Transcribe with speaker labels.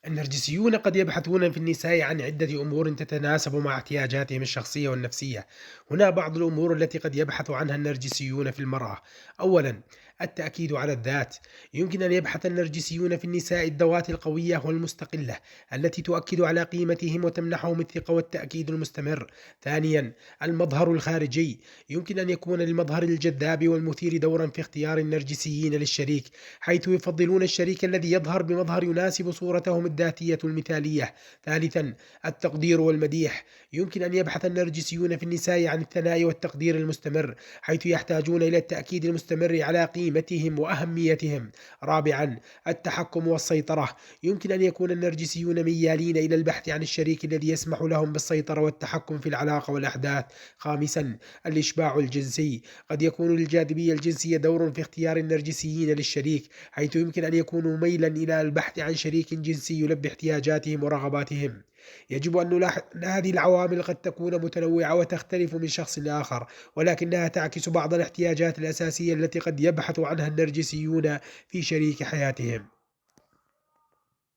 Speaker 1: النرجسيون قد يبحثون في النساء عن عدة أمور تتناسب مع احتياجاتهم الشخصية والنفسية. هنا بعض الأمور التي قد يبحث عنها النرجسيون في المرأة. أولا، التأكيد على الذات. يمكن أن يبحث النرجسيون في النساء الذوات القوية والمستقلة التي تؤكد على قيمتهم وتمنحهم الثقة والتأكيد المستمر. ثانيا، المظهر الخارجي. يمكن أن يكون للمظهر الجذاب والمثير دورا في اختيار النرجسيين للشريك، حيث يفضلون الشريك الذي يظهر بمظهر يناسب صورتهم الذاتية المثالية. ثالثا، التقدير والمديح. يمكن أن يبحث النرجسيون في النساء عن الثناء والتقدير المستمر، حيث يحتاجون إلى التأكيد المستمر على قيمتهم وأهميتهم. رابعا، التحكم والسيطرة. يمكن أن يكون النرجسيون ميالين إلى البحث عن الشريك الذي يسمح لهم بالسيطرة والتحكم في العلاقة والأحداث. خامسا، الإشباع الجنسي. قد يكون للجاذبية الجنسية دور في اختيار النرجسيين للشريك، حيث يمكن أن يكونوا ميلا إلى البحث عن شريك جنسي يلبي احتياجاتهم ورغباتهم. يجب أن نلاحظ أن هذه العوامل قد تكون متنوعة وتختلف من شخص لآخر، ولكنها تعكس بعض الاحتياجات الأساسية التي قد يبحث عنها النرجسيون في شريك حياتهم.